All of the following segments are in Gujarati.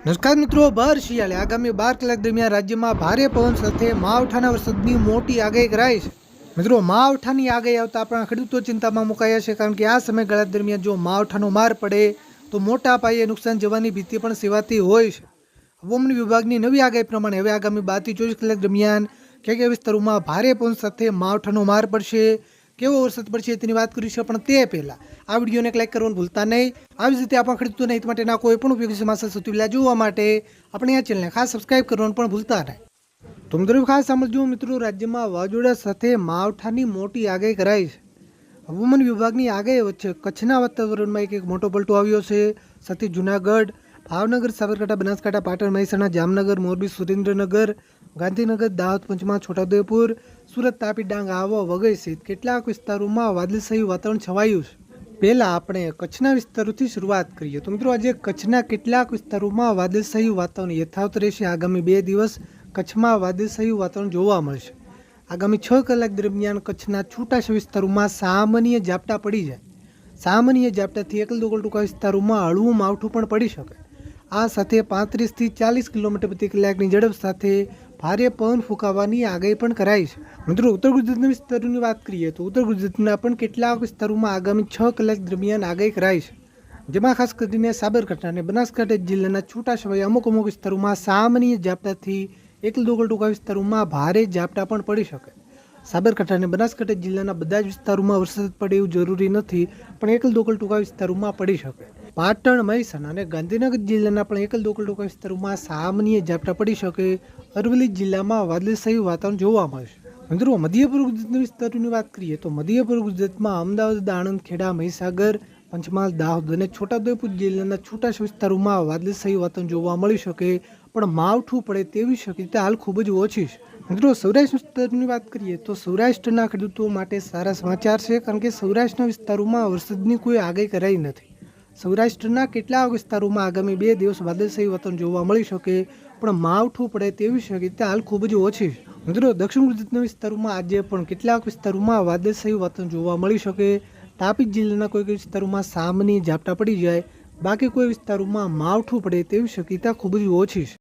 નમસ્કાર મિત્રો, ભર શિયાળે આગામી 12 કલાક દરમિયાન રાજ્યમાં ભારે પવન સાથે માવઠાના વરસાદની મોટી આગાહી કરાઈ છે। મિત્રો, માવઠાની આગાહી આવતા આપણા ખેડૂતો ચિંતામાં મુકાયા છે, કારણ કે આ સમયગાળા દરમિયાન જો માવઠાનો માર પડે તો મોટા પાયે નુકસાન જવાની ભીતિ પણ સેવાતી હોય છે। હવામાન વિભાગની નવી આગાહી પ્રમાણે હવે આગામી 12 થી 24 કલાક દરમિયાન કયા વિસ્તારોમાં ભારે પવન સાથે માવઠાનો માર પડશે, કેવો વરસાદ પડશે તેની વાત કરીશું। પણ તે પહેલા આ વિડીયોને એક લાઈક કરવાનું ભૂલતા નહીં। આવી જ રીતે આપણા ખેડૂતોના હિત માટેના કોઈ પણ ઉપયોગી સમાચાર સૌથી પહેલા જોવા માટે આપણે આ ચેનલને ખાસ સબસ્ક્રાઇબ કરવાનું પણ ભૂલતા નહીં। તો મિત્રો ખાસ સાંભળજો મિત્રો, રાજ્યમાં વાવાઝોડા સાથે માવઠાની મોટી આગાહી કરાઈ છે। હવામાન વિભાગની આગાહી વચ્ચે કચ્છના વાતાવરણમાં એક મોટો પલટો આવ્યો છે। સાથે જૂનાગઢ, ભાવનગર, સાબરકાંઠા, બનાસકાંઠા, પાટણ, મહેસાણા, જામનગર, મોરબી, સુરેન્દ્રનગર, ગાંધીનગર, દાહોદ, પંચમહાલ, છોટાઉદેપુર, સુરત, તાપી, ડાંગ, આહવા વગેરે સહિત કેટલાક વિસ્તારોમાં વાદળછાયું વાતાવરણ છવાયું છે। પહેલાં આપણે કચ્છના વિસ્તારોથી શરૂઆત કરીએ તો મિત્રો, આજે કચ્છના કેટલાક વિસ્તારોમાં વાદળછાયું વાતાવરણ યથાવત રહેશે। આગામી 2 દિવસ કચ્છમાં વાદળછાયું વાતાવરણ જોવા મળશે। આગામી 6 કલાક દરમિયાન કચ્છના છૂટાછવાયા વિસ્તારોમાં સામાન્ય ઝાપટા પડી જાય। સામાન્ય ઝાપટાથી એકલ દોકલ ટૂંકા વિસ્તારોમાં હળવું માવઠું પણ પડી શકે। આ સાથે 35 થી 40 કિલોમીટર પ્રતિ કલાકની ઝડપ સાથે ભારે પવન ફૂંકાવાની આગાહી પણ કરાઈ છે। મિત્રો, ઉત્તર ગુજરાતના વિસ્તારોની વાત કરીએ તો ઉત્તર ગુજરાતના પણ કેટલાક વિસ્તારોમાં આગામી 6 કલાક દરમિયાન આગાહી કરાઈ છે, જેમાં ખાસ કરીને સાબરકાંઠા અને બનાસકાંઠા જિલ્લાના છૂટાછવાયા અમુક વિસ્તારોમાં સામાન્ય ઝાપટાથી એકલ દોકલ ટૂંકા વિસ્તારોમાં ભારે ઝાપટા પણ પડી શકે। સાબરકાંઠા અને બનાસકાંઠા જિલ્લાના બધા જ વિસ્તારોમાં વરસાદ પડે એવું જરૂરી નથી, પણ એકલ દોકલ ટૂંકા વિસ્તારોમાં પડી શકે। પાટણ, મહેસાણા અને ગાંધીનગર જિલ્લાના પણ એકલ દોકલ ટૂંકા વિસ્તારોમાં સામાન્ય ઝાપટા પડી શકે। અરવલ્લી જિલ્લામાં વાદળછાયું વાતાવરણ જોવા મળશે। મિત્રો, મધ્ય પૂર્વ ગુજરાતના વિસ્તારોની વાત કરીએ તો મધ્ય પૂર્વ ગુજરાતમાં અમદાવાદ, આણંદ, ખેડા, મહીસાગર, પંચમહાલ, દાહોદ અને છોટાઉદેપુર જિલ્લાના છૂટાછવાયા વિસ્તારોમાં વાદળછાયું વાતાવરણ જોવા મળી શકે, પણ માવઠું પડે તેવી શક્યતા હાલ ખૂબ જ ઓછી છે। મિત્રો, સૌરાષ્ટ્ર વિસ્તારની વાત કરીએ તો સૌરાષ્ટ્રના ખેડૂતો માટે સારા સમાચાર છે, કારણ કે સૌરાષ્ટ્રના વિસ્તારોમાં વરસાદની કોઈ આગાહી કરાઈ નથી। સૌરાષ્ટ્રના કેટલાક વિસ્તારોમાં આગામી 2 દિવસ વાદળછાયું વાતાવરણ જોવા મળી શકે, પણ માવઠું પડે તેવી શક્યતા હાલ ખૂબ જ ઓછી છે। મિત્રો, દક્ષિણ ગુજરાતના વિસ્તારોમાં આજે પણ કેટલાક વિસ્તારોમાં વાદળછાયું વાતાવરણ જોવા મળી શકે। તાપી જિલ્લાના કોઈ વિસ્તારોમાં સામાન્ય ઝાપટા પડી જાય, બાકી કોઈ વિસ્તારોમાં માવઠું પડે તેવી શક્યતા ખૂબ જ ઓછી છે।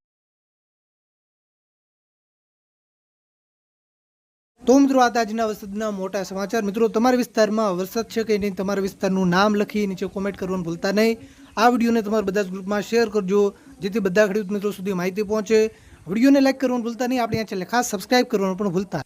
તો મિત્રો, આ આજના વરસાદના મોટા સમાચાર। મિત્રો, તમારા વિસ્તારમાં વરસાદ છે કે નહીં, તમારા વિસ્તારનું નામ લખી નીચે કોમેન્ટ કરવાનું ભૂલતા નહીં। આ વિડીયોને તમારા બધા જ ગ્રુપમાં શેર કરજો, જેથી બધા ખેડૂત મિત્રો સુધી માહિતી પહોંચે। વિડીયોને લાઈક કરવાનું ભૂલતા નહીં, આપણે આ ચેનલને ખાસ સબસ્ક્રાઇબ કરવાનું પણ ભૂલતા